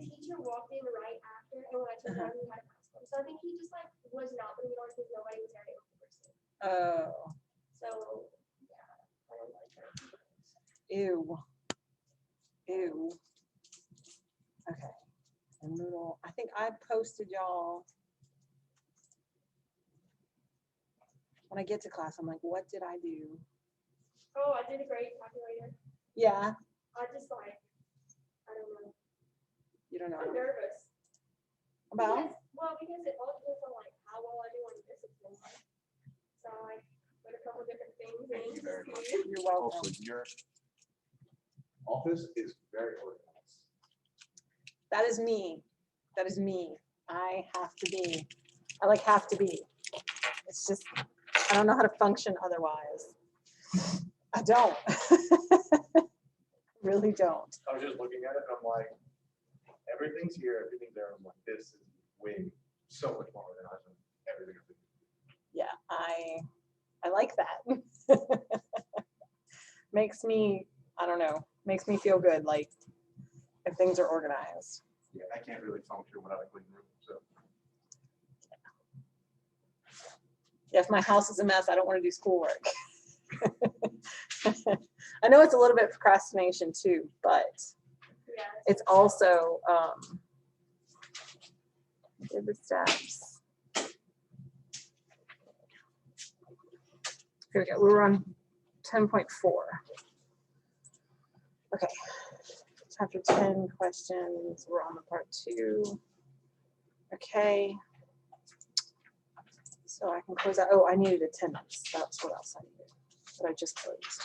the teacher walked in right after, and when I turned around, we had a mask on. So I think he just like was not putting it on because nobody was there to enforce it. Oh. So yeah, I don't like that. Ew. Ew. Okay. And Moodle. I think I posted y'all. When I get to class, I'm like, what did I do? Oh, I did a great calculator. Yeah. I just like, I don't know. You don't know. I'm nervous. About? Because it all depends on like how well I do on discipline. So I put a couple different things in. Thank you very much. You're welcome. Also, your office is very organized. That is me. That is me. I have to be. I like have to be. It's just, I don't know how to function otherwise. I don't. Really don't. I was just looking at it and I'm like, everything's here, everything's there. I'm like, this is way so much more organized than everything else. Yeah, I like that. Makes me, I don't know, makes me feel good, like if things are organized. Yeah, I can't really function without a clean room. So Yeah, if my house is a mess, I don't want to do schoolwork. I know it's a little bit of procrastination too, but Yeah. it's also did the steps. Here we go. We were on 10.4. Okay. Chapter 10 questions. We're on the part 2. Okay. So I can close out. Oh, I needed attendance. That's what else I needed. But I just closed.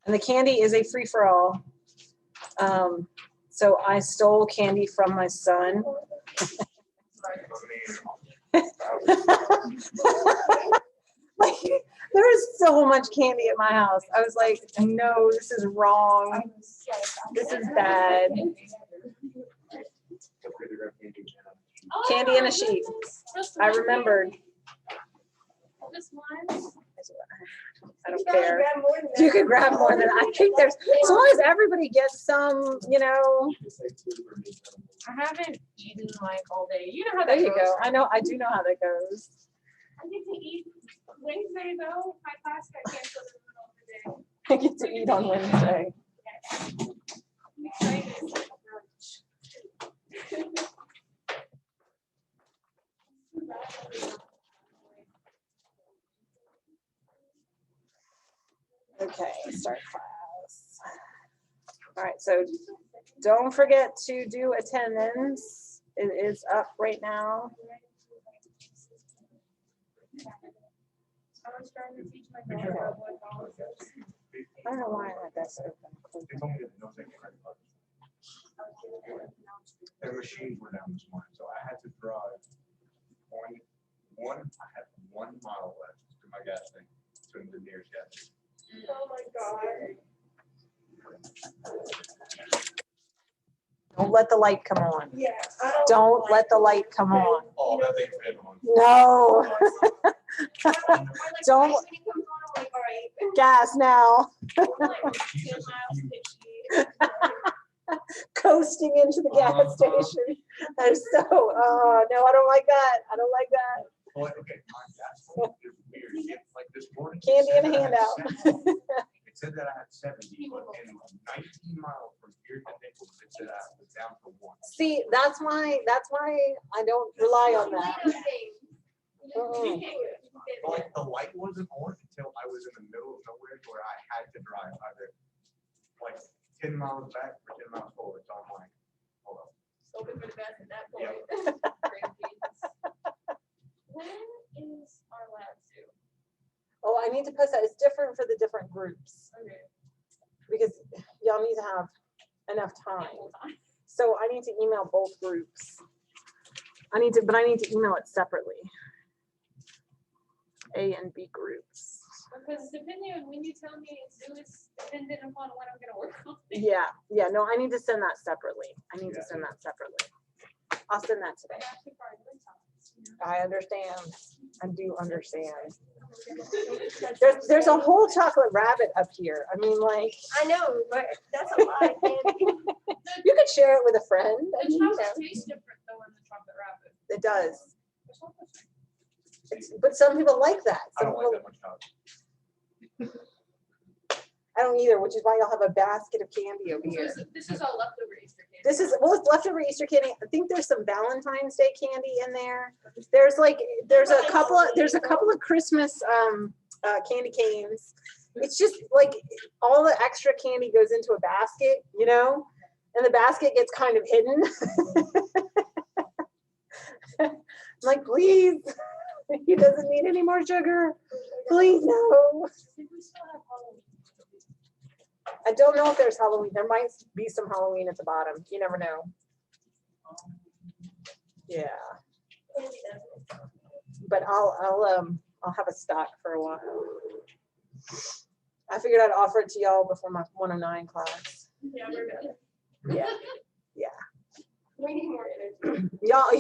And the candy is a free-for-all. So I stole candy from my son. Like, there is so much candy at my house. I was like, no, this is wrong. This is bad. Candy in a sheet. I remembered. Just one. I don't care. You can grab more than I think there's, as long as everybody gets some, you know. I haven't eaten like all day. You know how There that you goes. go. I know, I do know how that goes. I get to eat Wednesday though. My class got canceled in the middle of the day. I get to eat on Wednesday. I'm excited. Okay, start class. All right, so don't forget to do attendance. It is up right now. I was trying to teach my daughter about what college is. I don't know why I had this open. They told me that no second credit cards. Their machines were down this morning, so I had to drive I had 1 mile left to my gas tank, to the nearest gas station. Oh my God. Don't let the light come on. Yeah. Don't let the light come on. Oh, that thing's been on. No. Don't When it comes on, I'm like, all right. gas now. I'm like 10 miles pitchy. Coasting into the gas station. That is so, oh, no, I don't like that. I don't like that. Well, okay, my gas tank is weird. It's like this morning. Candy it in a said that I had handout. 70. It said that I had 70, but in 19 miles from here to Nichols, it said I was down to 1. See, that's why I don't rely on that. But like the light wasn't on until I was in the middle of nowhere where I had to drive either like 10 miles back or 10 miles forward. So I'm like, hold up. Hoping for the best at that point. When is our lab due? Oh, I need to post that. It's different for the different groups Okay. because y'all need to have enough time. So I need to email both groups. But I need to email it separately. A and B groups. Because depending on when you tell me it's due, it's dependent upon when I'm gonna work on it. Yeah, no, I need to send that separately. To send that separately. I'll send that today. I understand. I do understand. There's a whole chocolate rabbit up here. I mean, like, I know, but that's a lot of candy. you could share it with a friend. I The mean, you chocolate know, tastes different though in the chocolate rabbit. it does. It's not the same. But some people like that. I Some don't like people, that much chocolate. I don't either, which is why y'all have a basket of candy over here. This is all leftover Easter candy. This is, well, it's leftover Easter candy. I think there's some Valentine's Day candy in there. There's a couple of Christmas candy canes. It's just like all the extra candy goes into a basket, you know, and the basket gets kind of hidden. I'm like, please, he doesn't need any more sugar. Please, no. Did we still have Halloween? I don't know if there's Halloween. There might be some Halloween at the bottom. You never know. Yeah, Candy doesn't. but I'll have a stock for a while. I figured I'd offer it to y'all before my 109 class. Yeah, we're good. Yeah, We need more energy. y'all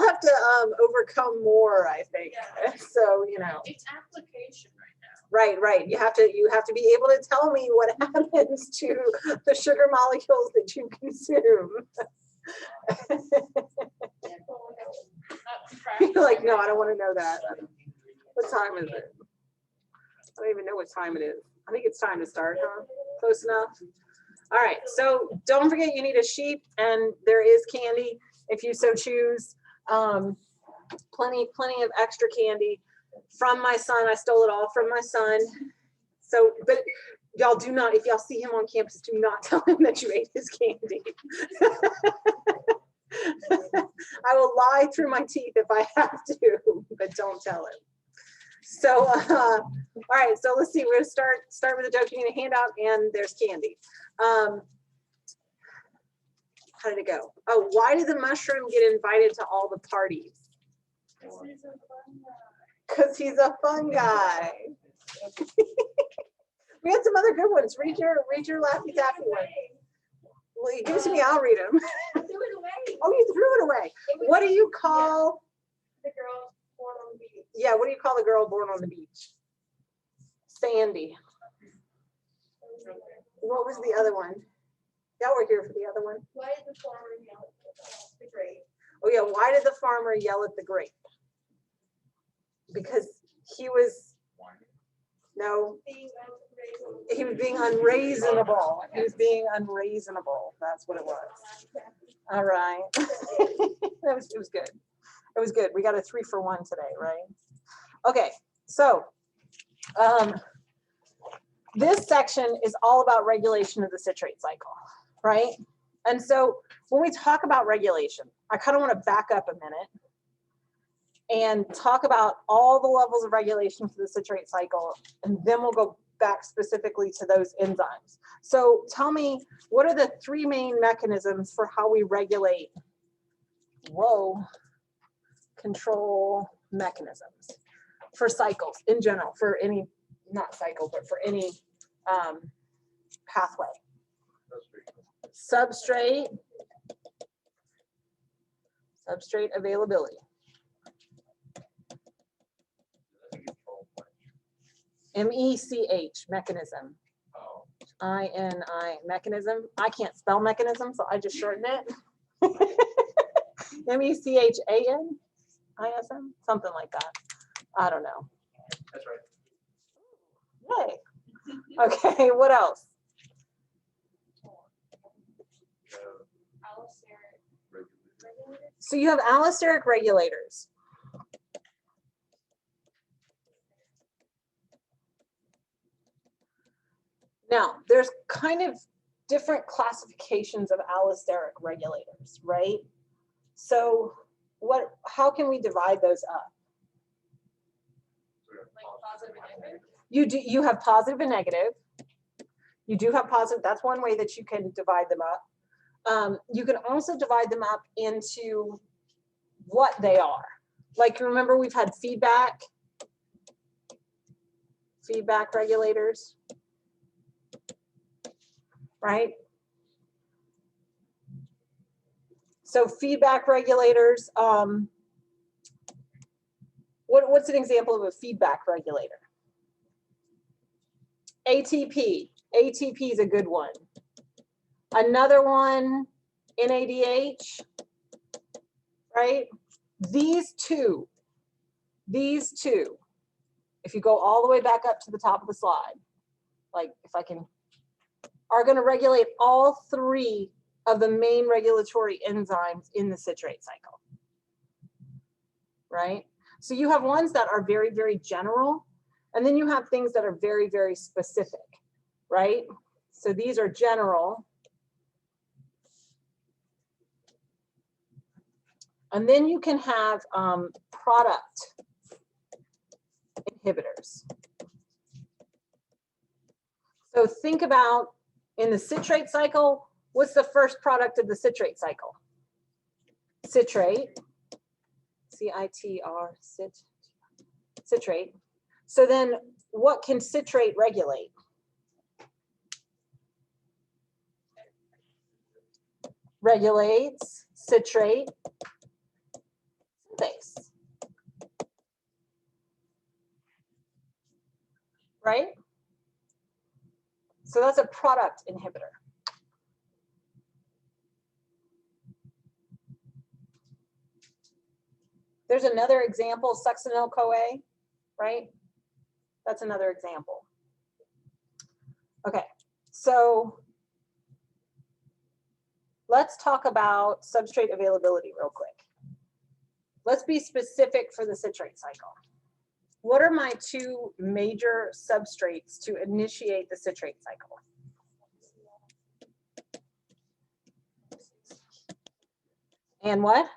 have to overcome more, I think. Yeah. So, you know, It's application right now. right. You have to be able to tell me what happens to the sugar molecules that you consume. You're like, no, I don't want to know that. What time is it? I don't even know what time it is. I think it's time to start, huh? Close enough? All right, so don't forget you need a sheet and there is candy if you so choose. Plenty of extra candy from my son. I stole it all from my son. So, but y'all do not, if y'all see him on campus, do not tell him that you ate his candy. I will lie through my teeth if I have to, but don't tell him. So, all right, so let's see, we're gonna start with a joke. You need a handout and there's candy. How did it go? Oh, why did the mushroom get invited to all the parties? Because he's a fun guy. We had some other good ones. Read your Laffy Taffy one. Well, you give it to me, I'll read them. I threw it away. Oh, you threw it away. It was What do you call, the girl born on the beach? yeah, what do you call the girl born on the beach? Sandy. What was the other one? Y'all were here for the other one. Why did the farmer yell at the grape? Oh yeah, why did the farmer yell at the grape? Because he was, no, Being he was being unreasonable. He was being unreasonable. That's what it was. All right. It was good. It was good. We got a 3-for-1 today, right? Okay, so this section is all about regulation of the citrate cycle, right? And so when we talk about regulation, I kind of want to back up a minute and talk about all the levels of regulation for the citrate cycle, and then we'll go back specifically to those enzymes. So tell me, what are the 3 main mechanisms for how we regulate, control mechanisms for cycles in general, for any, not cycle, but for any pathway? Substrate availability. MECH, mechanism. INI, mechanism. I can't spell mechanism, so I just shorten it. MECHAN, ISM, something like that. I don't know. That's right. Yay. Okay, what else? So you have allosteric regulators. Now, there's kind of different classifications of allosteric regulators, right? So how can we divide those up? Like positive and negative. You have positive and negative. You do have positive, that's one way that you can divide them up. You can also divide them up into what they are. Like, remember, we've had feedback regulators, right? So feedback regulators, What's an example of a feedback regulator? ATP. ATP is a good one. Another one, NADH, right? These two, if you go all the way back up to the top of the slide, like if I can, are going to regulate all three of the main regulatory enzymes in the citrate cycle, right? So you have ones that are very, very general, and then you have things that are very, very specific, right? So these are general. And then you can have product inhibitors. So think about in the citrate cycle, what's the first product of the citrate cycle? Citrate, C-I-T-R, citrate. So then what can citrate regulate? Regulates citrate synthase, right? So that's a product inhibitor. There's another example, succinyl-CoA, right? That's another example. Okay, so let's talk about substrate availability real quick. Let's be specific for the citrate cycle. What are my two major substrates to initiate the citrate cycle? And what?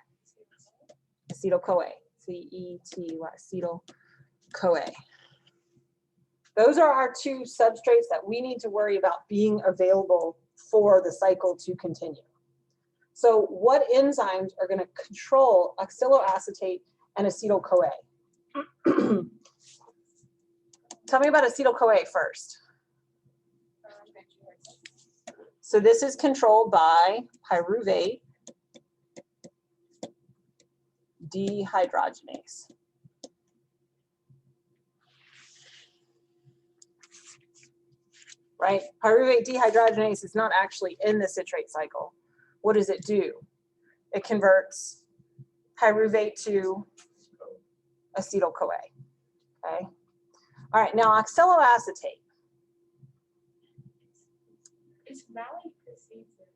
Acetyl-CoA, C-E-T-Y, acetyl-CoA. Those are our two substrates that we need to worry about being available for the cycle to continue. So what enzymes are going to control oxaloacetate and acetyl-CoA? Tell me about acetyl-CoA first. So this is controlled by pyruvate dehydrogenase. Right? Pyruvate dehydrogenase is not actually in the citrate cycle. What does it do? It converts pyruvate to acetyl-CoA. Okay. All right. Now oxaloacetate. It's malate precedes it.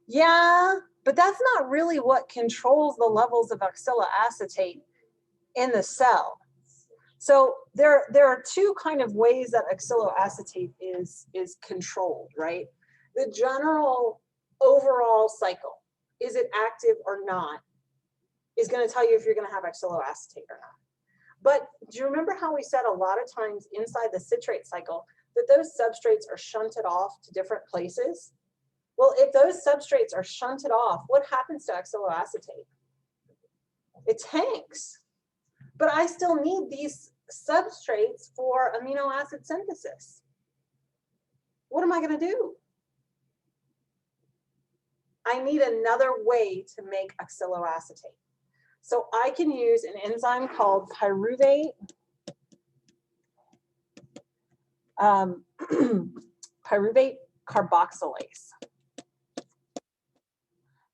Yeah, but that's not really what controls the levels of oxaloacetate in the cell. So there are two kind of ways that oxaloacetate is controlled, right? The general overall cycle, is it active or not, is going to tell you if you're going to have oxaloacetate or not. But do you remember how we said a lot of times inside the citrate cycle that those substrates are shunted off to different places? Well, if those substrates are shunted off, what happens to oxaloacetate? It tanks. But I still need these substrates for amino acid synthesis. What am I going to do? I need another way to make oxaloacetate. So I can use an enzyme called pyruvate pyruvate carboxylase.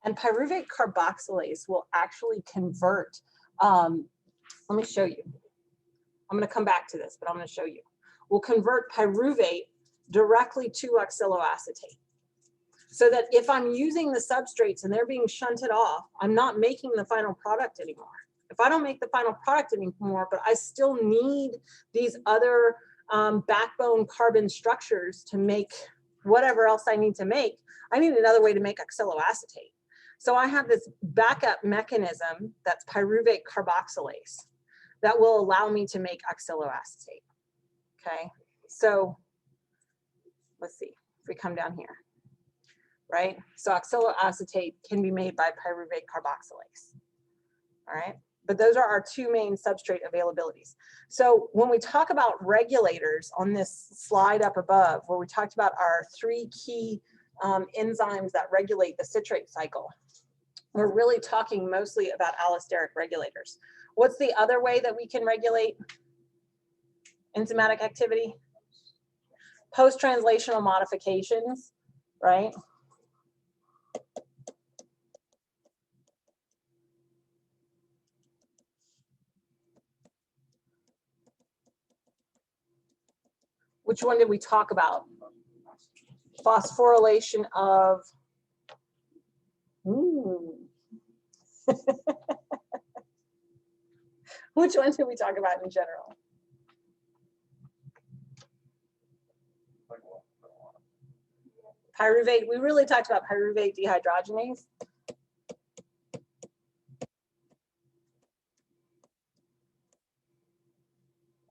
And pyruvate carboxylase will actually convert, let me show you. I'm going to come back to this, but I'm going to show you. We'll convert pyruvate directly to oxaloacetate. So that if I'm using the substrates and they're being shunted off, I'm not making the final product anymore. If I don't make the final product anymore, but I still need these other backbone carbon structures to make whatever else I need to make, I need another way to make oxaloacetate. So I have this backup mechanism that's pyruvate carboxylase that will allow me to make oxaloacetate. Okay, so let's see if we come down here. Right? So oxaloacetate can be made by pyruvate carboxylase. All right? But those are our two main substrate availabilities. So when we talk about regulators on this slide up above, where we talked about our three key enzymes that regulate the citrate cycle, we're really talking mostly about allosteric regulators. What's the other way that we can regulate enzymatic activity? Post-translational modifications, right? Which one did we talk about? Phosphorylation of, which one did we talk about in general? Pyruvate, we really talked about pyruvate dehydrogenase.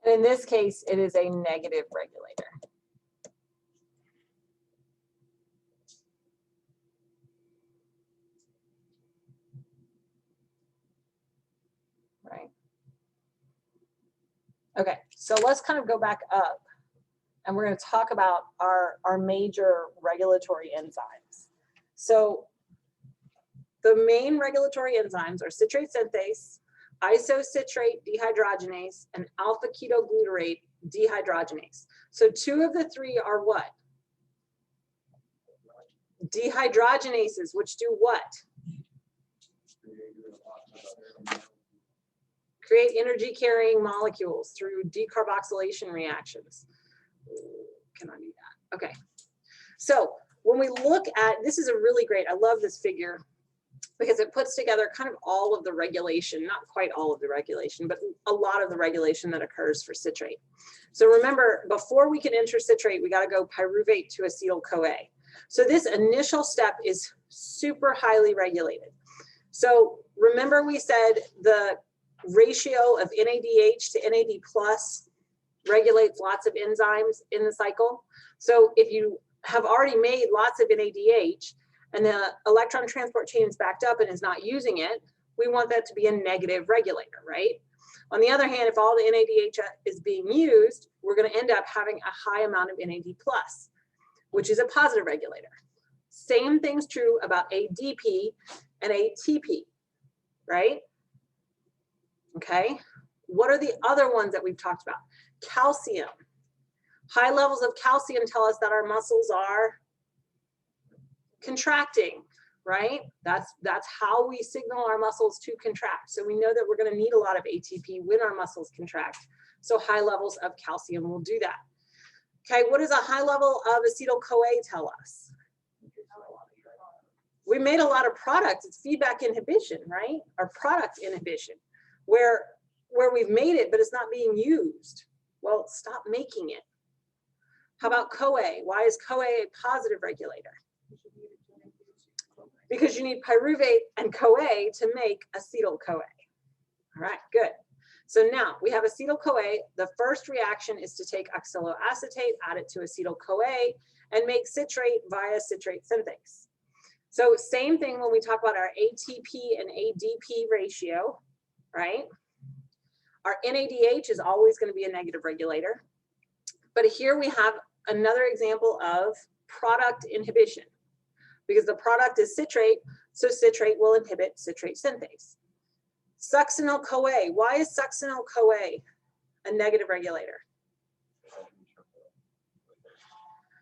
And in this case, it is a negative regulator. Right. Okay, so let's kind of go back up and we're going to talk about our major regulatory enzymes. So the main regulatory enzymes are citrate synthase, isocitrate dehydrogenase, and alpha ketoglutarate dehydrogenase. So two of the three are what? Dehydrogenases, which do what? Create energy carrying molecules through decarboxylation reactions. Can I do that? Okay. So when we look at, this is a really great, I love this figure because it puts together kind of all of the regulation, not quite all of the regulation, but a lot of the regulation that occurs for citrate. So remember, before we can enter citrate, we got to go pyruvate to acetyl-CoA. So this initial step is super highly regulated. So remember we said the ratio of NADH to NAD plus regulates lots of enzymes in the cycle. So if you have already made lots of NADH and the electron transport chain is backed up and is not using it, we want that to be a negative regulator, right? On the other hand, if all the NADH is being used, we're going to end up having a high amount of NAD plus, which is a positive regulator. Same thing's true about ADP and ATP, right? Okay, what are the other ones that we've talked about? Calcium. High levels of calcium tell us that our muscles are contracting, right? That's how we signal our muscles to contract. So we know that we're going to need a lot of ATP when our muscles contract. So high levels of calcium will do that. Okay, what does a high level of acetyl-CoA tell us? We made a lot of products. It's feedback inhibition, right? Or product inhibition, where we've made it, but it's not being used. Well, stop making it. How about CoA? Why is CoA a positive regulator? Because you need pyruvate and CoA to make acetyl-CoA. All right, good. So now we have acetyl-CoA. The first reaction is to take oxaloacetate, add it to acetyl-CoA, and make citrate via citrate synthase. So same thing when we talk about our ATP and ADP ratio, right? Our NADH is always going to be a negative regulator. But here we have another example of product inhibition, because the product is citrate, so citrate will inhibit citrate synthase. Succinyl-CoA. Why is succinyl-CoA a negative regulator?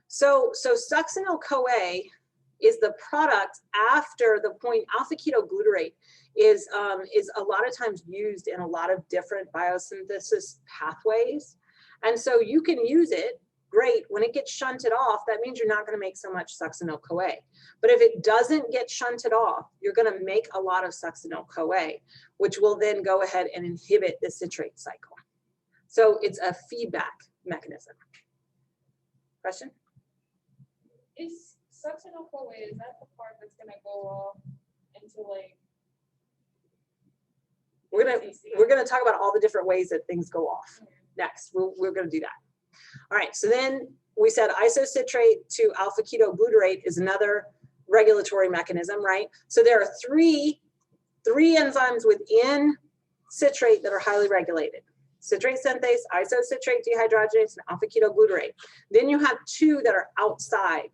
So succinyl-CoA is the product after the point. Alpha ketoglutarate is a lot of times used in a lot of different biosynthesis pathways. And so you can use it, great. When it gets shunted off, that means you're not going to make so much succinyl-CoA. But if it doesn't get shunted off, you're going to make a lot of succinyl-CoA, which will then go ahead and inhibit the citrate cycle. So it's a feedback mechanism. Question? Is succinyl-CoA, is that the part that's gonna go off into like? We're gonna talk about all the different ways that things go off. Next, we're gonna do that. All right, so then we said isocitrate to alpha ketoglutarate is another regulatory mechanism, right? So there are three enzymes within citrate that are highly regulated: citrate synthase, isocitrate dehydrogenase, and alpha ketoglutarate. Then you have two that are outside.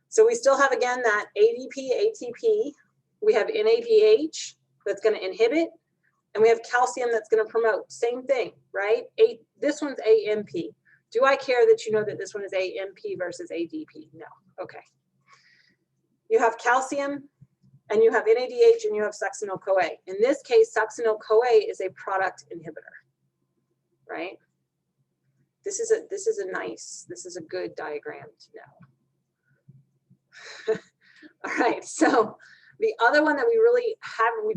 So we still have, again, that ADP, ATP. We have NADH that's going to inhibit, And we have calcium that's going to promote, same thing, right? This one's AMP. Do I care that you know that this one is AMP versus ADP? No. Okay. You have calcium, and you have NADH, and you have succinyl-CoA. In this case, succinyl-CoA is a product inhibitor, right? This is a good diagram to know. All right, so the other one that we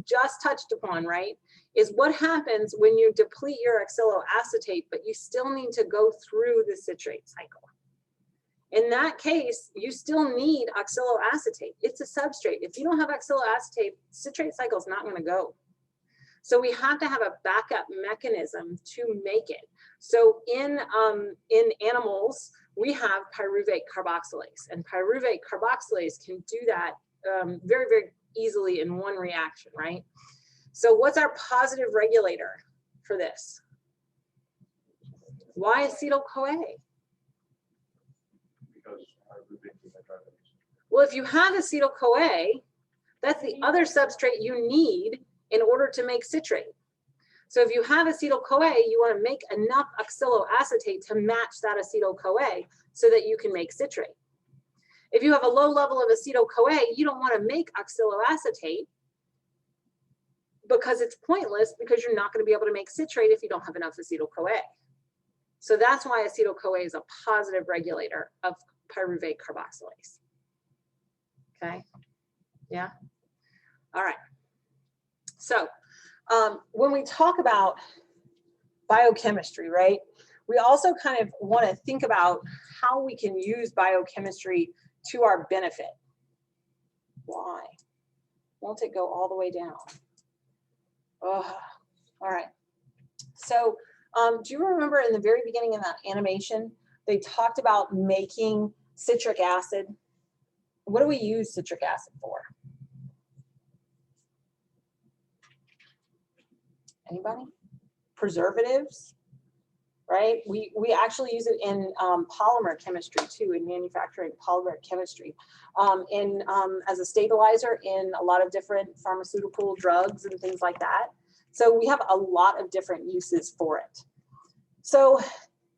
just touched upon, right, is what happens when you deplete your oxaloacetate, but you still need to go through the citrate cycle. In that case, you still need oxaloacetate. It's a substrate. If you don't have oxaloacetate, citrate cycle is not going to go. So we have to have a backup mechanism to make it. So in animals, we have pyruvate carboxylase, and pyruvate carboxylase can do that very, very easily in one reaction, right? So what's our positive regulator for this? Why acetyl-CoA? Because pyruvate dehydrogenase. Well, if you have acetyl-CoA, that's the other substrate you need in order to make citrate. So if you have acetyl-CoA, you want to make enough oxaloacetate to match that acetyl-CoA so that you can make citrate. If you have a low level of acetyl-CoA, you don't want to make oxaloacetate because it's pointless, because you're not going to be able to make citrate if you don't have enough acetyl-CoA. So that's why acetyl-CoA is a positive regulator of pyruvate carboxylase. Okay, yeah, all right. So when we talk about biochemistry, right, we also kind of want to think about how we can use biochemistry to our benefit. Why? Won't it go all the way down? Oh, all right. So do you remember in the very beginning of that animation, they talked about making citric acid? What do we use citric acid for? Anybody? Preservatives, right? We actually use it in polymer chemistry too, in manufacturing polymer chemistry, as a stabilizer in a lot of different pharmaceutical drugs and things like that. So we have a lot of different uses for it. So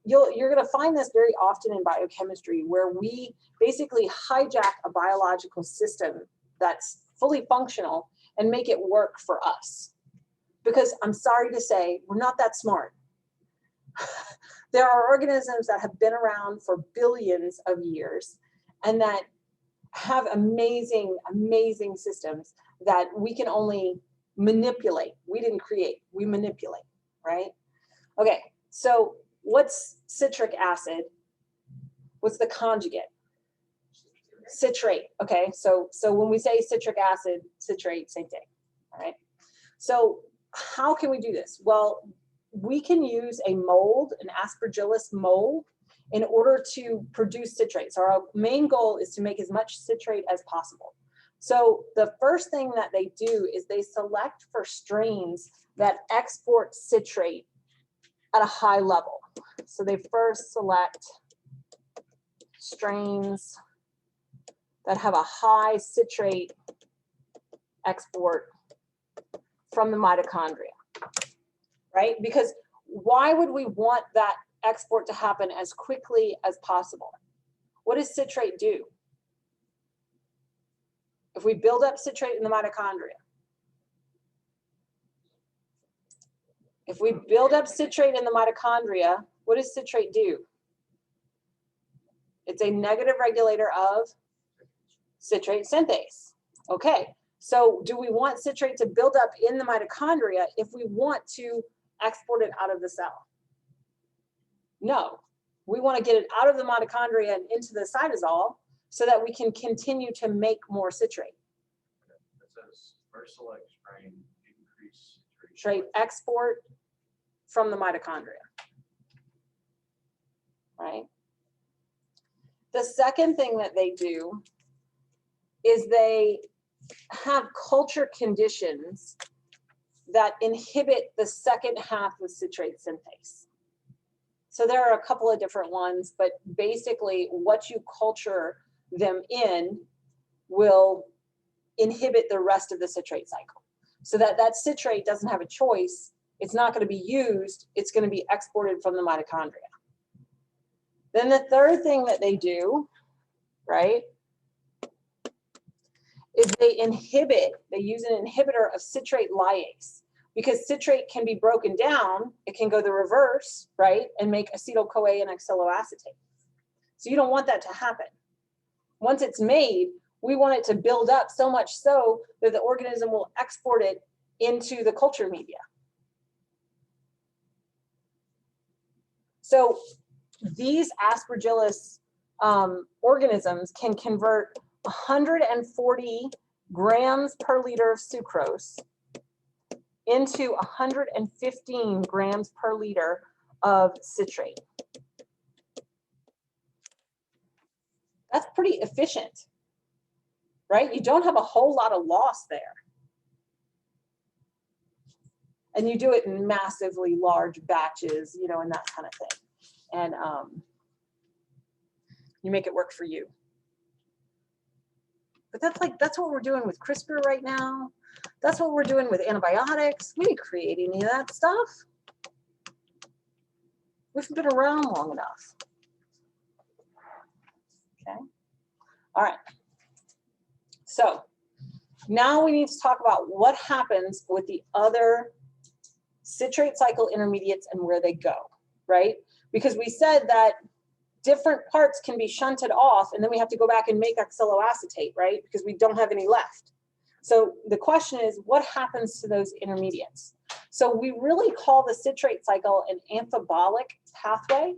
you're going to find this very often in biochemistry, where we basically hijack a biological system that's fully functional and make it work for us. Because I'm sorry to say, we're not that smart. There are organisms that have been around for billions of years and that have amazing, amazing systems that we can only manipulate. We didn't create, we manipulate, right? Okay, so what's citric acid? What's the conjugate? Citrate. Okay, so when we say citric acid, citrate, same thing, all right? So how can we do this? Well, we can use a mold, an aspergillus mold, in order to produce citrate. So our main goal is to make as much citrate as possible. So the first thing that they do is they select for strains that export citrate at a high level. So they first select strains that have a high citrate export from the mitochondria, right? Because why would we want that export to happen as quickly as possible? What does citrate do? If we build up citrate in the mitochondria, if we build up citrate in the mitochondria, what does citrate do? It's a negative regulator of citrate synthase. Okay, so do we want citrate to build up in the mitochondria if we want to export it out of the cell? No, we want to get it out of the mitochondria and into the cytosol so that we can continue to make more citrate. It says first select strain, increase Citrate export from the mitochondria, right? The second thing that they do is they have culture conditions that inhibit the second half of citrate synthase. So there are a couple of different ones, but basically what you culture them in will inhibit the rest of the citrate cycle. so that that citrate doesn't have a choice. It's not going to be used. It's going to be exported from the mitochondria. Then the third thing that they do, right, is they use an inhibitor of citrate lyase, because citrate can be broken down. It can go the reverse, right, and make acetyl-CoA and oxaloacetate. So you don't want that to happen. Once it's made, we want it to build up so much so that the organism will export it into the culture media. So these Aspergillus organisms can convert 140 grams per liter of sucrose into 115 grams per liter of citrate. That's pretty efficient, right? You don't have a whole lot of loss there. And you do it in massively large batches, you know, and that kind of thing. And you make it work for you. But that's what we're doing with CRISPR right now. That's what we're doing with antibiotics. We didn't create any of that stuff. We've been around long enough. Okay. All right. So now we need to talk about what happens with the other citrate cycle intermediates and where they go, right? Because we said that different parts can be shunted off and then we have to go back and make oxaloacetate, right? Because we don't have any left. So the question is, what happens to those intermediates? So we really call the citrate cycle an amphibolic pathway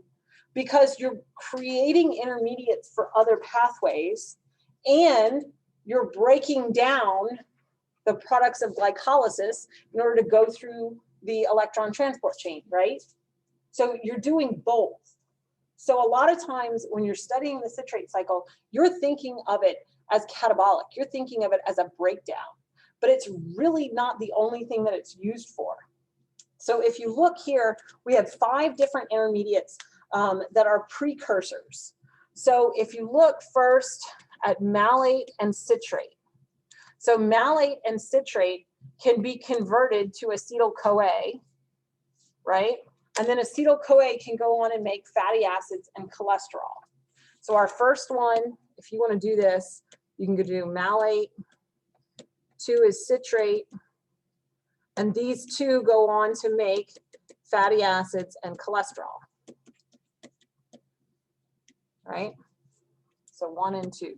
because you're creating intermediates for other pathways and you're breaking down the products of glycolysis in order to go through the electron transport chain, right? So you're doing both. So a lot of times when you're studying the citrate cycle, you're thinking of it as catabolic. You're thinking of it as a breakdown, but it's really not the only thing that it's used for. So if you look here, we have 5 different intermediates that are precursors. So if you look first at malate and citrate. So malate and citrate can be converted to acetyl-CoA, right? And then acetyl-CoA can go on and make fatty acids and cholesterol. So our first one, if you want to do this, you can go do malate, 2 is citrate, and these 2 go on to make fatty acids and cholesterol, right? So 1 and 2.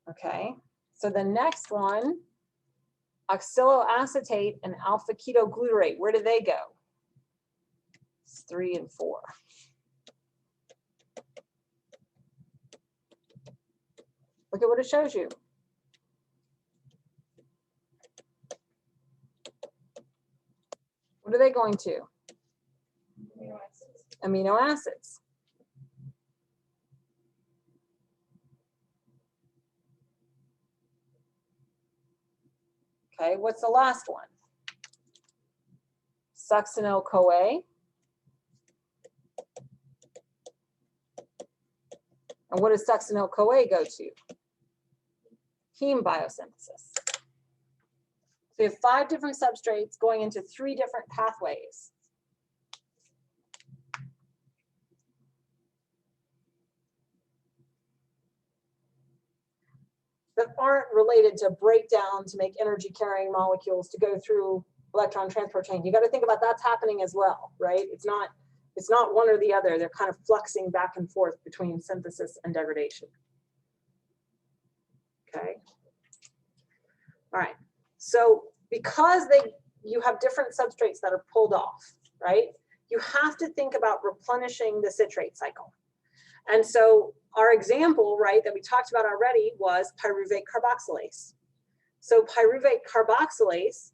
Okay, so the next one, oxaloacetate and alpha ketoglutarate, where do they go? It's 3 and 4. Look at what it shows you. What are they going to? Amino acids. Amino acids. Okay, what's the last one? Succinyl-CoA. And what does succinyl-CoA go to? Heme biosynthesis. So you have 5 different substrates going into 3 different pathways. That aren't related to breakdown to make energy carrying molecules to go through electron transport chain. You got to think about that's happening as well, right? It's not one or the other. They're kind of fluxing back and forth between synthesis and degradation. Okay. All right. So because you have different substrates that are pulled off, right? You have to think about replenishing the citrate cycle. And so our example, right, that we talked about already was pyruvate carboxylase. So pyruvate carboxylase,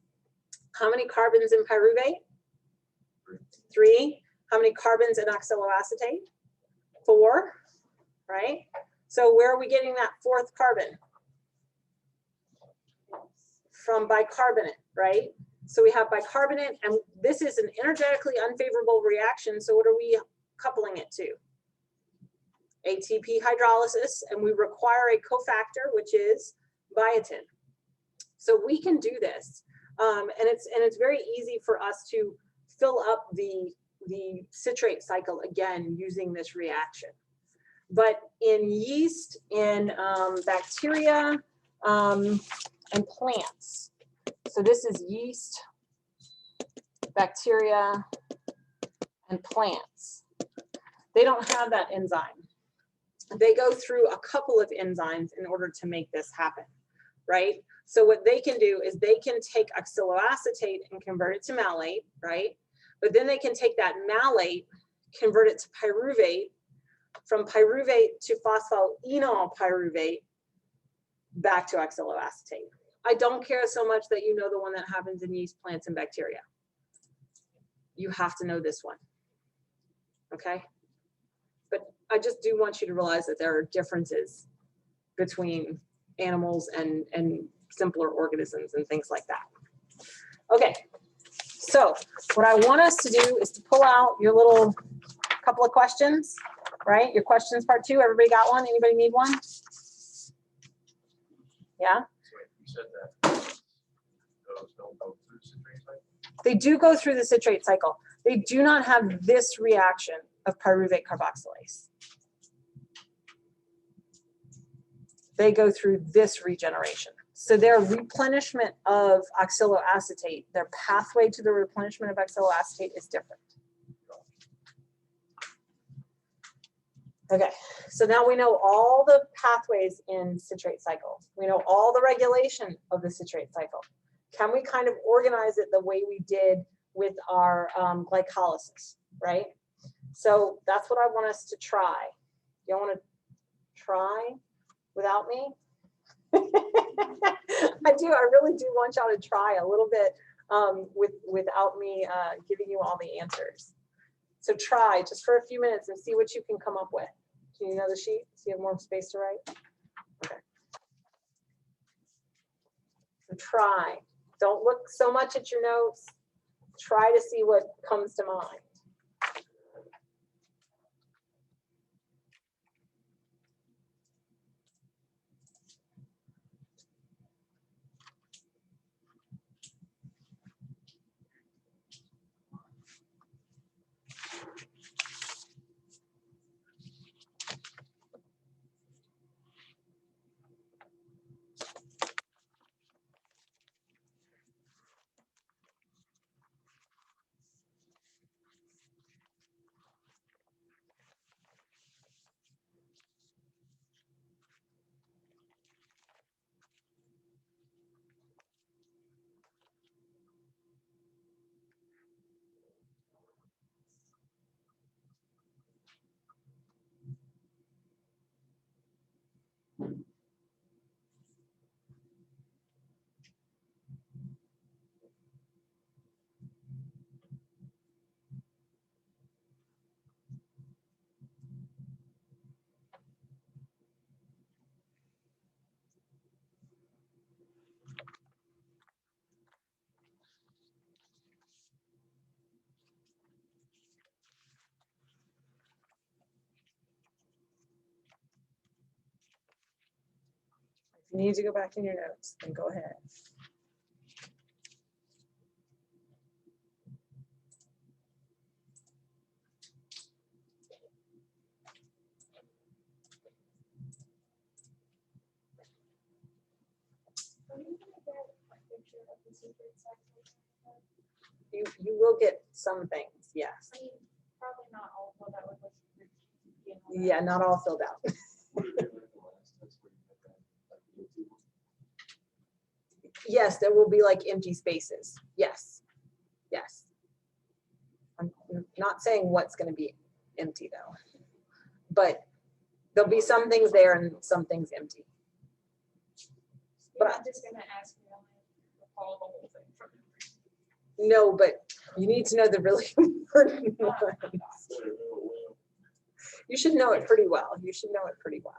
how many carbons in pyruvate? 3. How many carbons in oxaloacetate? 4, right? So where are we getting that 4th carbon? From bicarbonate, right? So we have bicarbonate, and this is an energetically unfavorable reaction. So what are we coupling it to? ATP hydrolysis, and we require a cofactor, which is biotin. So we can do this, and it's very easy for us to fill up the citrate cycle again using this reaction. But in yeast, in bacteria, and plants, so this is yeast, bacteria, and plants. They don't have that enzyme. They go through a couple of enzymes in order to make this happen, right? So what they can do is they can take oxaloacetate and convert it to malate, right? But then they can take that malate, convert it to pyruvate, from pyruvate to phosphoenol pyruvate, back to oxaloacetate. I don't care so much that you know the one that happens in yeast, plants, and bacteria. You have to know this one, okay? But I just do want you to realize that there are differences between animals and simpler organisms and things like that. Okay, so what I want us to do is to pull out your little couple of questions, right? Your questions part 2, everybody got one? Anybody need one? Yeah? So you said that those don't go through citrate cycle? They do go through the citrate cycle. They do not have this reaction of pyruvate carboxylase. They go through this regeneration. So their replenishment of oxaloacetate, their pathway to the replenishment of oxaloacetate is different. Okay, so now we know all the pathways in citrate cycle. We know all the regulation of the citrate cycle. Can we kind of organize it the way we did with our glycolysis, right? So that's what I want us to try. Y'all want to try without me? I do. I really do want y'all to try a little bit without me giving you all the answers. So try just for a few minutes and see what you can come up with. Do you know the sheet? So you have more space to write? Okay. So try. Don't look so much at your notes. Try to see what comes to mind. If you need to go back in your notes, then go ahead. You will get some things, yes. I mean, probably not all, but that would look. Yeah, not all filled out. Yes, there will be like empty spaces. Yes, yes. I'm not saying what's going to be empty though, but there'll be some things there and some things empty. But I'm just gonna ask you to recall the whole thing from no, but you need to know the really important ones. You should know it pretty well. You should know it pretty well.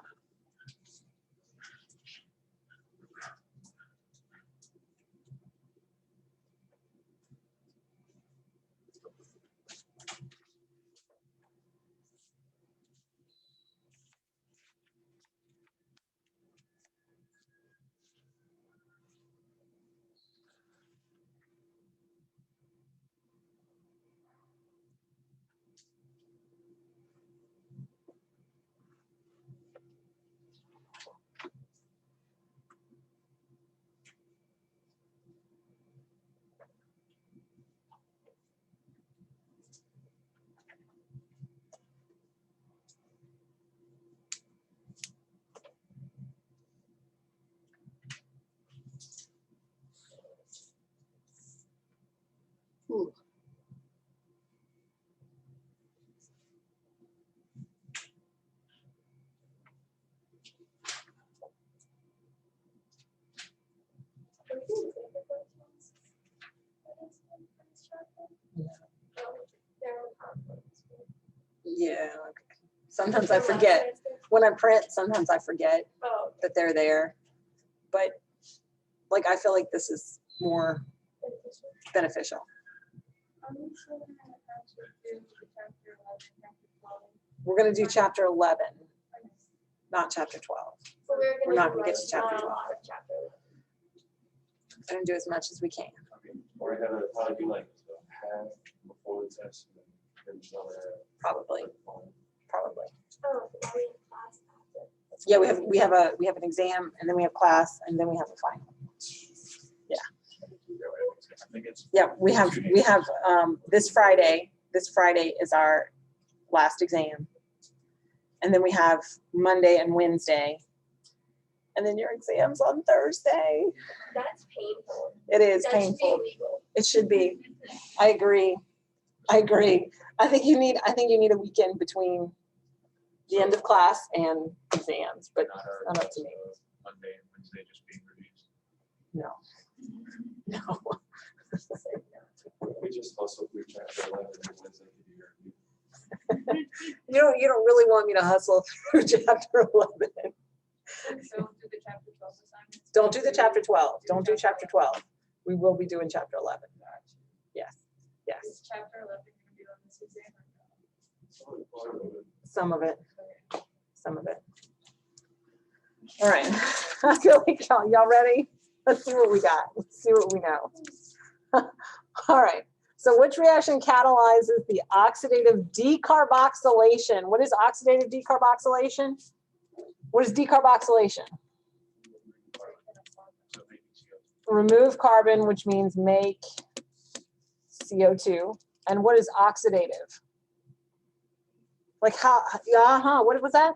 They're on conflicts. Yeah. Okay. Sometimes I forget. When I print, sometimes I forget Oh, that they're there. But like, I feel like this is more beneficial. I'm not sure how to do the chapter 11, chapter 12. We're going to do chapter 11, not chapter 12. so We're not gonna do, get to chapter not a 12. lot of chapter. And do as much as we can. I mean, or you gotta probably do like half before the test and then just another Probably. Oh, Probably. now we have class after. Yeah, we have an exam, and then we have class, and then we have a final. I think it's. Yeah, we have this Friday. This Friday is our last exam. And then we have Monday and Wednesday. And then your exam's on Thursday. That's painful. It is That should be painful. illegal. It should be. I agree. I agree. I think you need a weekend between the end of class and exams, but not up to me. Monday and Wednesday just being released. No. No. We just hustle through chapter 11 and Wednesday to do your review. You don't really want me to hustle through chapter 11. So do the chapter 12 assignments. Don't do the chapter 12. Don't do chapter 12. We will be doing chapter 11. Yes. Yes. Is chapter 11 going to be on this exam or no? Some of it. Some of it. All right. I feel like y'all ready? Let's see what we got. Let's see what we know. All right. So which reaction catalyzes the oxidative decarboxylation? What is oxidative decarboxylation? What is decarboxylation? So maybe CO2. Remove carbon, which means make CO2. And what is oxidative? Like how, what was that?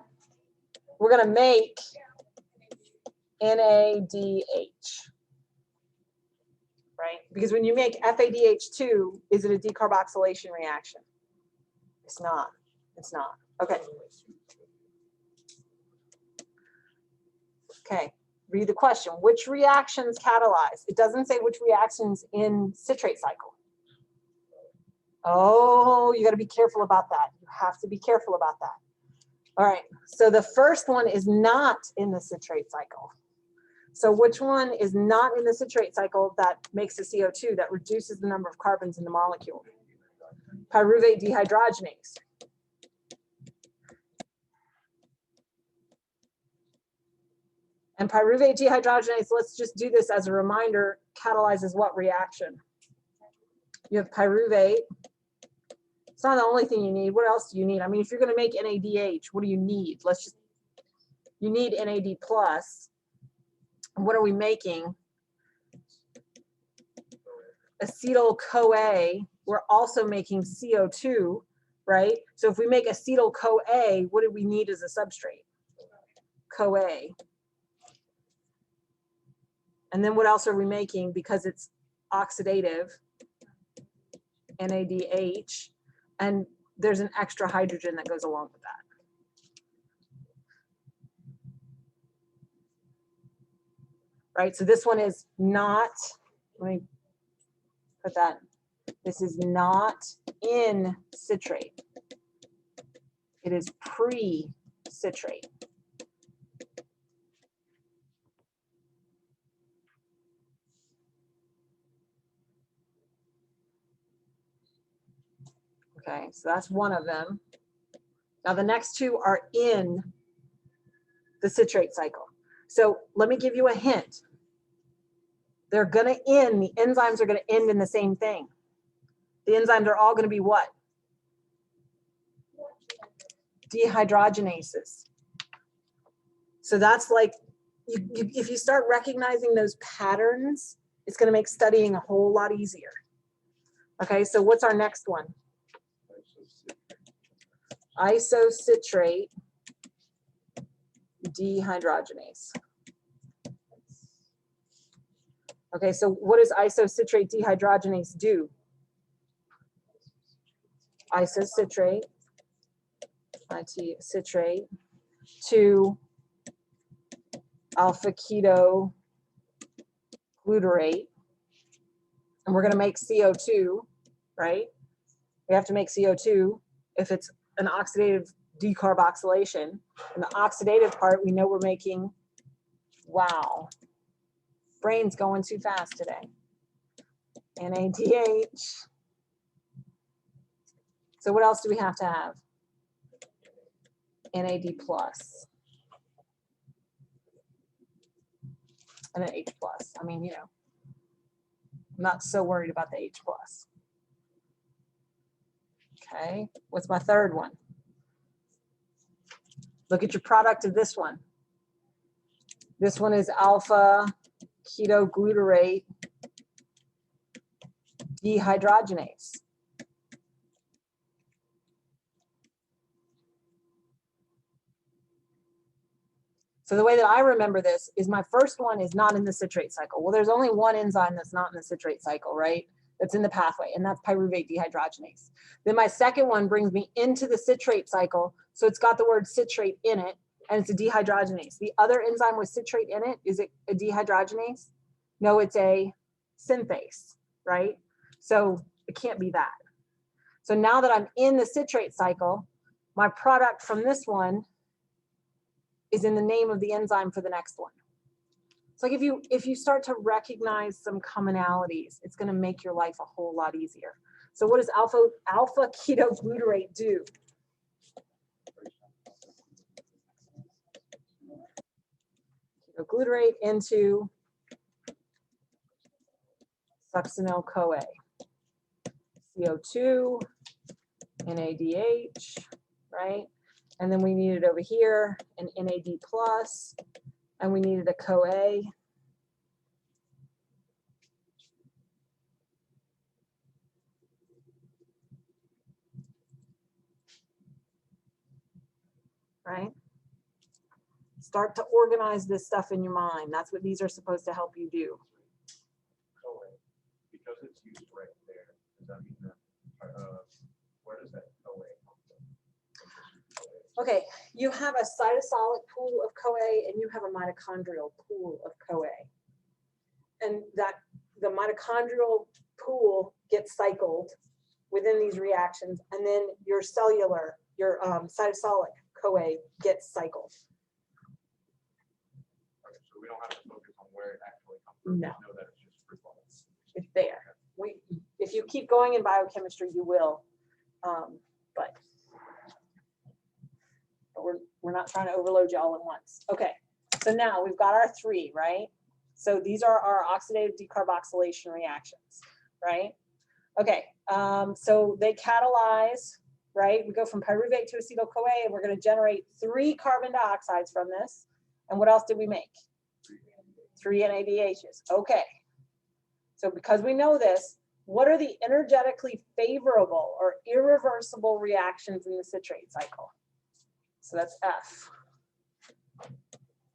We're gonna make NADH. Right? Because when you make FADH2, is it a decarboxylation reaction? It's not. It's not. Okay. Okay. Read the question. Which reactions catalyze? It doesn't say which reactions in citrate cycle. Oh, you got to be careful about that. You have to be careful about that. All right. So the first one is not in the citrate cycle. So which one is not in the citrate cycle that makes the CO2 that reduces the number of carbons in the molecule? Pyruvate dehydrogenase. And pyruvate dehydrogenase, let's just do this as a reminder, catalyzes what reaction? You have pyruvate. It's not the only thing you need. What else do you need? I mean, if you're going to make NADH, what do you need? You need NAD plus. What are we making? Acetyl-CoA. We're also making CO2, right? So if we make acetyl-CoA, what do we need as a substrate? CoA. And then what else are we making? Because it's oxidative, NADH, and there's an extra hydrogen that goes along with that. Right, so this one is not, let me put that, this is not in citrate. It is pre-citrate. Okay, so that's one of them. Now the next two are in the citrate cycle. So let me give you a hint. They're gonna end, the enzymes are gonna end in the same thing. The enzymes are all gonna be what? Dehydrogenases. So that's like, if you start recognizing those patterns, it's gonna make studying a whole lot easier. Okay, so what's our next one? Isocitrate dehydrogenase. Okay, so what does isocitrate dehydrogenase do? Isocitrate, citrate to alpha ketoglutarate, and we're going to make CO2, right? We have to make CO2 if it's an oxidative decarboxylation. And the oxidative part, we know we're making, wow, brain's going too fast today. NADH. So what else do we have to have? NAD plus. And an H plus. I mean, you know, I'm not so worried about the H plus. Okay, what's my third one? Look at your product of this one. This one is alpha ketoglutarate dehydrogenase. So the way that I remember this is my first one is not in the citrate cycle. Well, there's only one enzyme that's not in the citrate cycle, right? That's in the pathway, and that's pyruvate dehydrogenase. Then my second one brings me into the citrate cycle. So it's got the word citrate in it, and it's a dehydrogenase. The other enzyme with citrate in it, is it a dehydrogenase? No, it's a synthase, right? So it can't be that. So now that I'm in the citrate cycle, my product from this one is in the name of the enzyme for the next one. It's like if you start to recognize some commonalities, it's going to make your life a whole lot easier. So what does alpha ketoglutarate do? Ketoglutarate into succinyl-CoA. CO2, NADH, right? And then we needed over here an NAD plus, and we needed a CoA. Right? Start to organize this stuff in your mind. That's what these are supposed to help you do. CoA, because it's used right there, does that mean that, where does that CoA come from? Okay, you have a cytosolic pool of CoA and you have a mitochondrial pool of CoA. And that the mitochondrial pool gets cycled within these reactions, and then your cellular, your cytosolic CoA gets cycled. Okay, so we don't have to focus on where it actually comes from. No. We know that it's just fruit balls. It's there. If you keep going in biochemistry, you will. But we're not trying to overload you all at once. Okay, so now we've got our three, right? So these are our oxidative decarboxylation reactions, right? Okay, so they catalyze, right? We go from pyruvate to acetyl-CoA, and we're going to generate 3 carbon dioxides from this. And what else did we make? 3 NADHs. Okay, so because we know this, what are the energetically favorable or irreversible reactions in the citrate cycle? So that's F.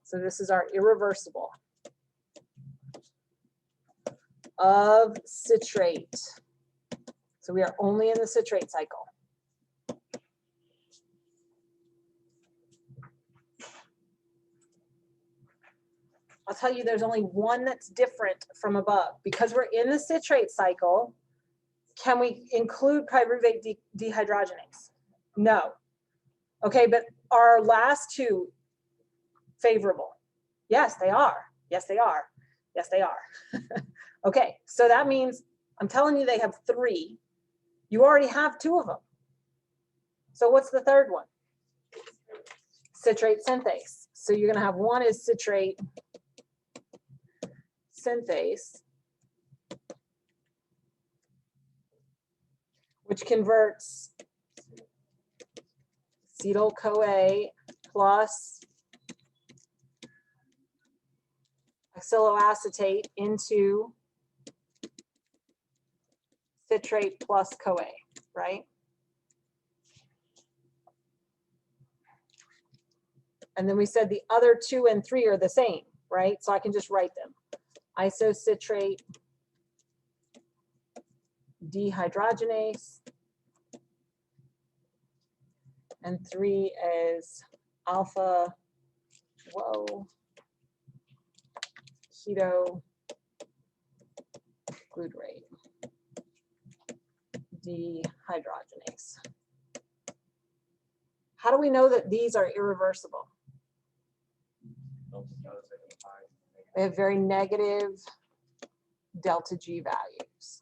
So this is our irreversible of citrate. So we are only in the citrate cycle. I'll tell you, there's only one that's different from above. Because we're in the citrate cycle, can we include pyruvate dehydrogenase? No. Okay, but our last two favorable? Yes, they are. Yes, they are. Yes, they are. Okay, so that means, I'm telling you they have 3. You already have 2 of them. So what's the third one? Citrate synthase. So you're going to have one is citrate synthase, which converts acetyl-CoA plus oxaloacetate into citrate plus CoA, right? And then we said the other 2 and 3 are the same, right? So I can just write them. Isocitrate dehydrogenase, and 3 is alpha, ketoglutarate Dehydrogenase. How do we know that these are irreversible? They have very negative delta G values.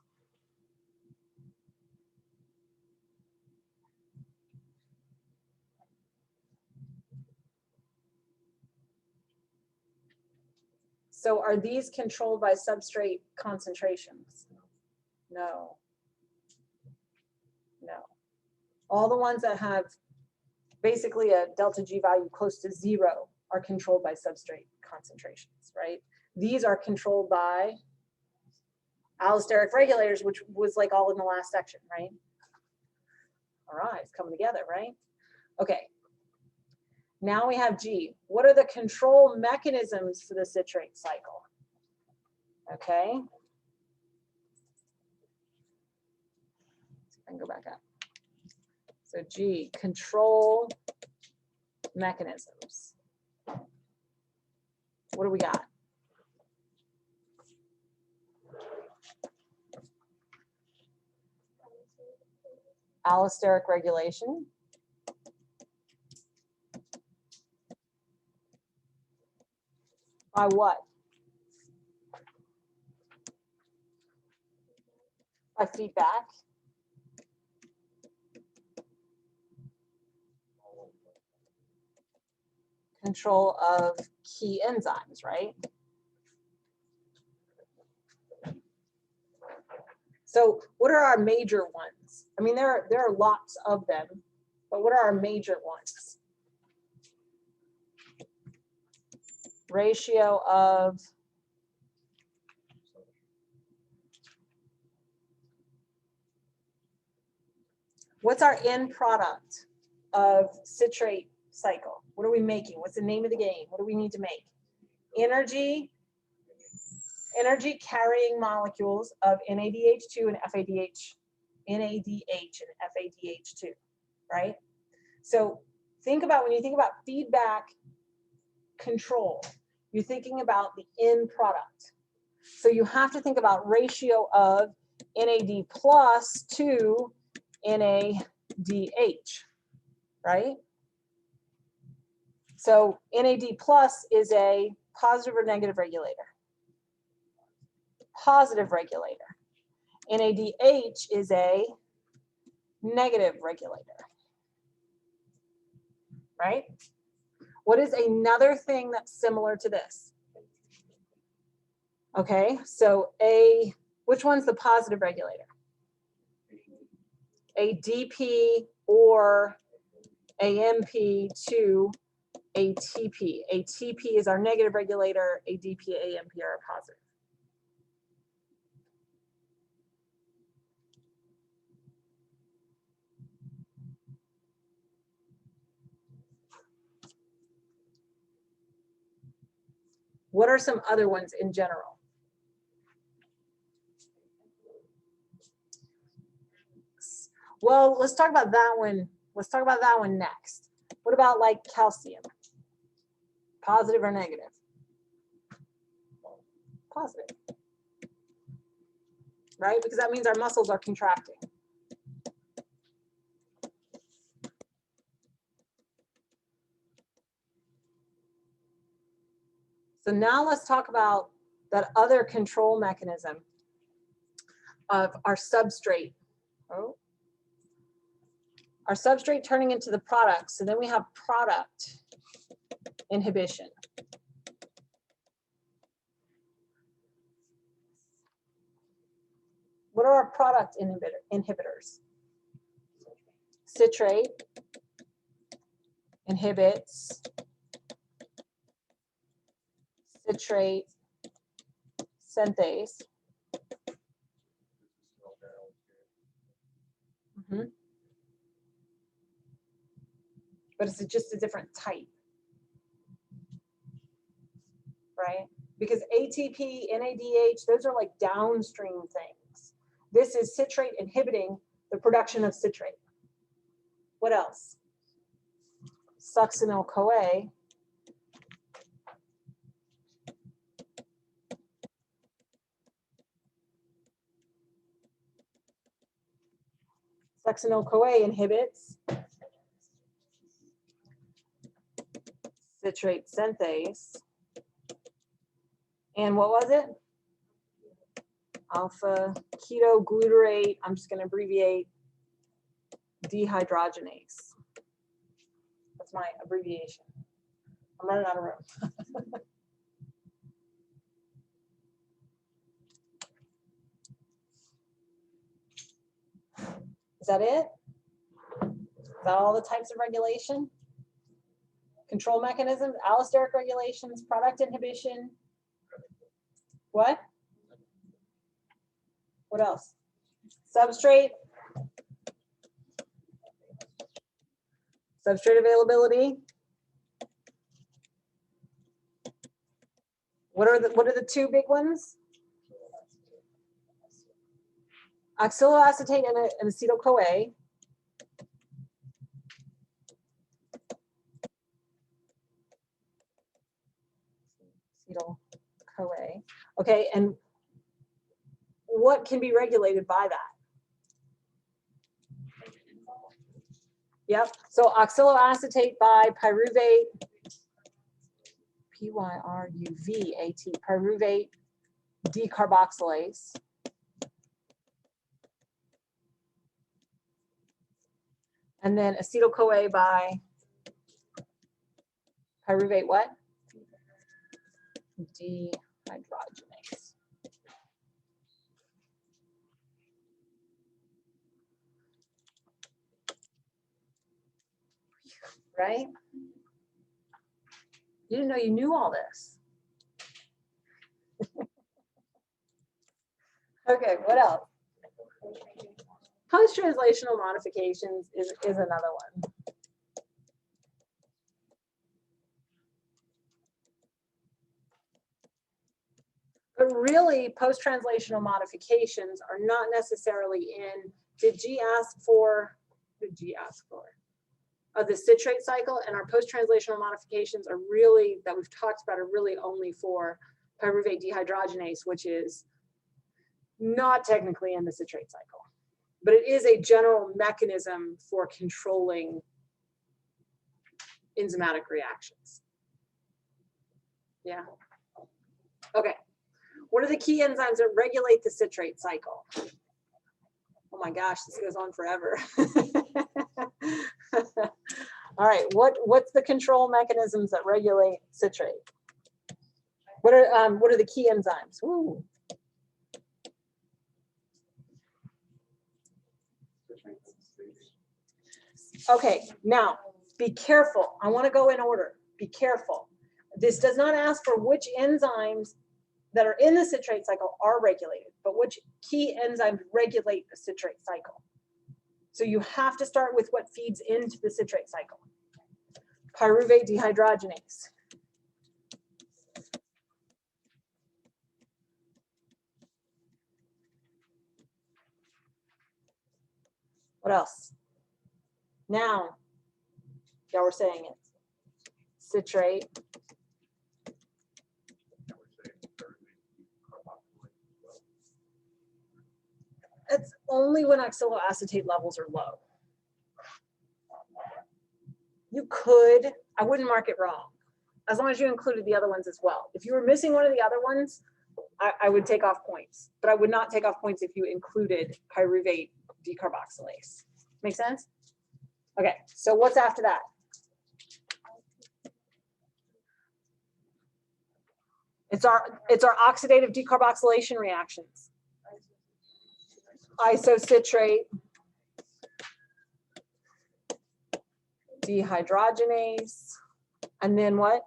So are these controlled by substrate concentrations? No. No. All the ones that have basically a delta G value close to 0 are controlled by substrate concentrations, right? These are controlled by allosteric regulators, which was like all in the last section, right? All right, it's coming together, right? Okay. Now we have G. What are the control mechanisms for the citrate cycle? Okay. I can go back up. So G, control mechanisms. What do we got? Allosteric regulation. By what? By feedback. Control of key enzymes, right? So what are our major ones? I mean, there are lots of them, but what are our major ones? Ratio of what's our end product of citrate cycle? What are we making? What's the name of the game? What do we need to make? Energy carrying molecules of NADH2 and FADH, NADH and FADH2, right? So think about, when you think about feedback control, you're thinking about the end product. So you have to think about ratio of NAD plus to NADH, right? So NAD plus is a positive or negative regulator? Positive regulator. NADH is a negative regulator, right? What is another thing that's similar to this? Okay, so which one's the positive regulator? ADP or AMP to ATP. ATP is our negative regulator, ADP, AMP are our positive. What are some other ones in general? Well, let's talk about that one. Let's talk about that one next. What about like calcium? Positive or negative? Positive. Right? Because that means our muscles are contracting. So now let's talk about that other control mechanism of our substrate. Oh. Our substrate turning into the product. So then we have product inhibition. What are our product inhibitors? Citrate inhibits citrate synthase. But it's just a different type, right? Because ATP, NADH, those are like downstream things. This is citrate inhibiting the production of citrate. What else? Succinyl-CoA. Succinyl-CoA inhibits citrate synthase. And what was it? Alpha ketoglutarate, I'm just going to abbreviate, dehydrogenase. That's my abbreviation. I'm running out of room. Is that it? Is that all the types of regulation? Control mechanisms, allosteric regulations, product inhibition. What? What else? Substrate. Substrate availability. What are the two big ones? Oxaloacetate and acetyl-CoA. Acetyl-CoA. Okay, and what can be regulated by that? Yep, so oxaloacetate by pyruvate, P-Y-R-U-V-A-T, pyruvate decarboxylase. And then acetyl-CoA by pyruvate what? Dehydrogenase. Right? You didn't know you knew all this. Okay, what else? Post-translational modifications is another one. But really, post-translational modifications are not necessarily in, did G ask for? The citrate cycle, and our post-translational modifications are really, that we've talked about, are really only for pyruvate dehydrogenase, which is not technically in the citrate cycle. But it is a general mechanism for controlling enzymatic reactions. Yeah. Okay. What are the key enzymes that regulate the citrate cycle? Oh my gosh, this goes on forever. All right, what's the control mechanisms that regulate citrate? What are the key enzymes? Ooh. Okay, now be careful. I want to go in order. Be careful. This does not ask for which enzymes that are in the citrate cycle are regulated, but which key enzymes regulate the citrate cycle. So you have to start with what feeds into the citrate cycle. Pyruvate dehydrogenase. What else? Now, y'all were saying it. Citrate. It's only when oxaloacetate levels are low. You could, I wouldn't mark it wrong, as long as you included the other ones as well. If you were missing one of the other ones, I would take off points, but I would not take off points if you included pyruvate decarboxylase. Make sense? Okay, so what's after that? It's our oxidative decarboxylation reactions. Isocitrate dehydrogenase, and then what?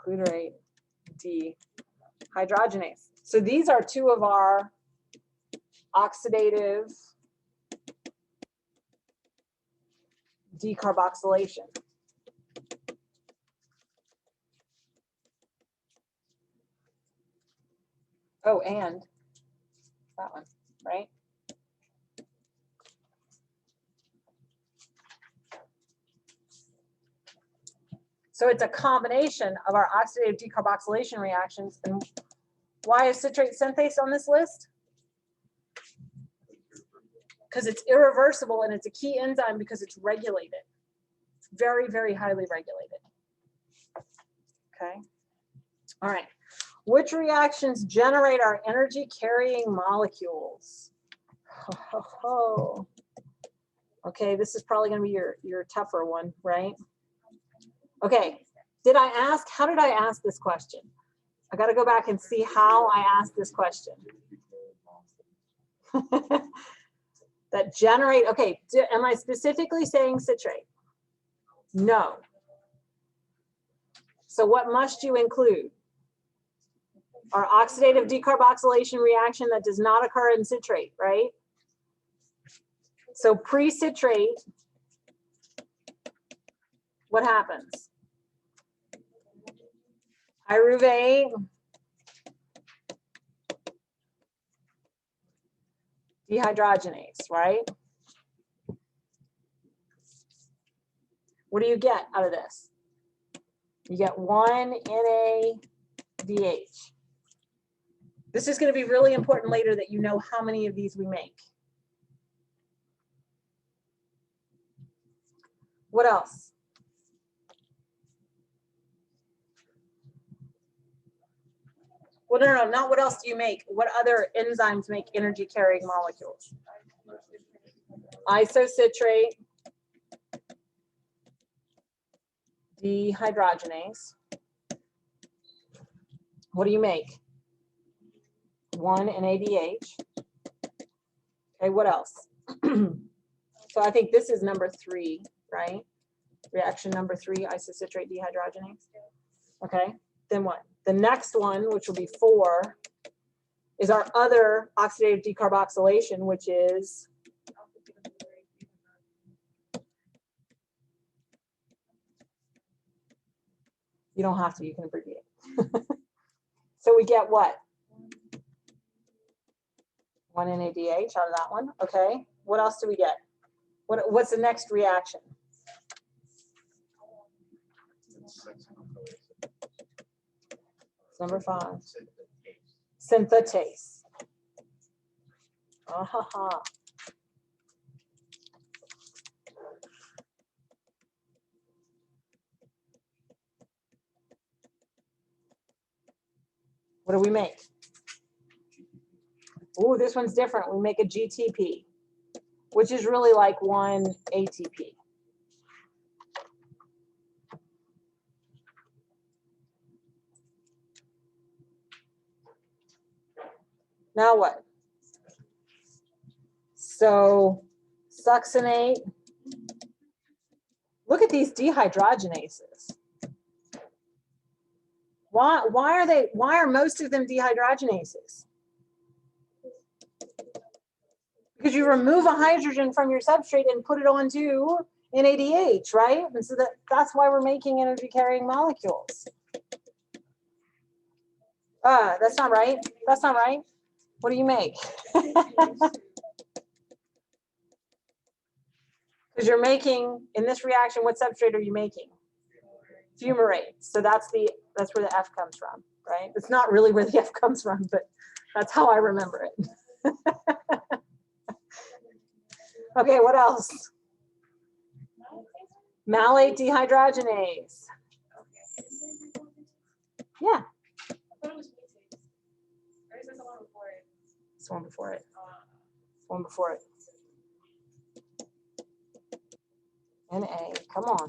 Glutarate dehydrogenase. So these are two of our oxidative decarboxylation. Oh, and that one, right? So it's a combination of our oxidative decarboxylation reactions. And why is citrate synthase on this list? because it's irreversible and it's a key enzyme because it's regulated. It's very, very highly regulated. Okay. All right. Which reactions generate our energy carrying molecules? Okay, this is probably going to be your tougher one, right? Okay. How did I ask this question? I got to go back and see how I asked this question. That generate, okay, am I specifically saying citrate? No. So what must you include? Our oxidative decarboxylation reaction that does not occur in citrate, right? So pre-citrate, what happens? Pyruvate dehydrogenase, right? What do you get out of this? You get 1 NADH. This is going to be really important later that you know how many of these we make. What else? Well, no, not what else do you make. What other enzymes make energy carrying molecules? Isocitrate dehydrogenase. What do you make? 1 NADH. Okay, what else? So I think this is number 3, right? Reaction number 3, isocitrate dehydrogenase. Okay, then what? The next one, which will be 4, is our other oxidative decarboxylation, which is you don't have to, you can abbreviate. So we get what? 1 NADH out of that one. Okay. What else do we get? What's the next reaction? Number 5. Synthetase. Ah-ha-ha. What do we make? Oh, this one's different. We make a GTP, which is really like 1 ATP. Now what? So succinate. Look at these dehydrogenases. Why are most of them dehydrogenases? Because you remove a hydrogen from your substrate and put it onto NADH, right? And so that's why we're making energy carrying molecules. That's not right. That's not right. What do you make? Because you're making, in this reaction, what substrate are you making? Fumarate. So that's where the F comes from, right? It's not really where the F comes from, but that's how I remember it. Okay, what else? Malate dehydrogenase. Yeah. I thought it was mutase. Or is this the one before it? It's one before it. One before it. NA, come on.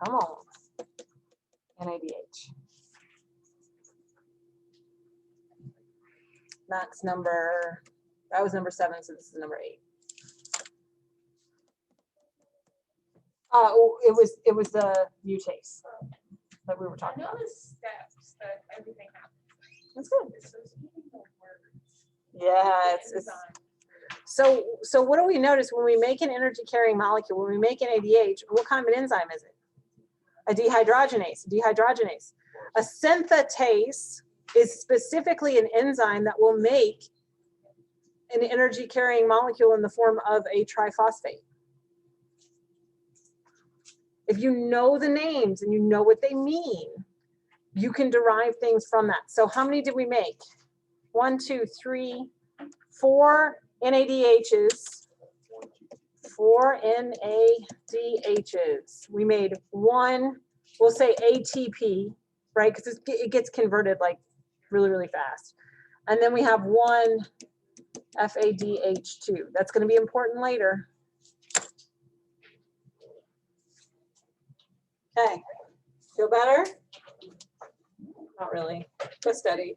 Come on. NADH. That was number 7, so this is number 8. It was the mutase that we were I talking know about. the steps that everything happens. That's good. It's just using the words. Yeah, it's so what do we notice when we make an energy carrying molecule, when we make an ADH, what kind of an enzyme is it? A dehydrogenase. A synthetase is specifically an enzyme that will make an energy carrying molecule in the form of a triphosphate. If you know the names and you know what they mean, you can derive things from that. So how many did we make? 1, 2, 3, 4 NADHs, 4 NADHs. We made 1, we'll say ATP, right? Because it gets converted like really, really fast. And then we have 1 FADH2. That's going to be important later. Okay, feel better? Not really. Go study.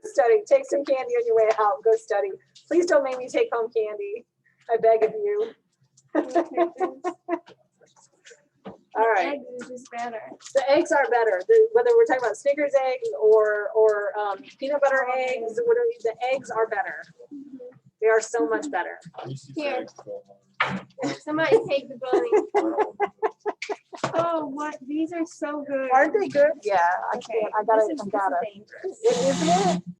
Study. Take some candy on your way out. Go study. Please don't make me take home candy. I beg of you. All right. Eggs is just better. The eggs are better. Whether we're talking about Snickers eggs or peanut butter eggs, whatever, the eggs are better. They are so much better. Here. Somebody take the bunny. Oh, what? These are so good. Aren't they good? Yeah, I Okay, can't. I gotta. this is I gotta. dangerous. Isn't it?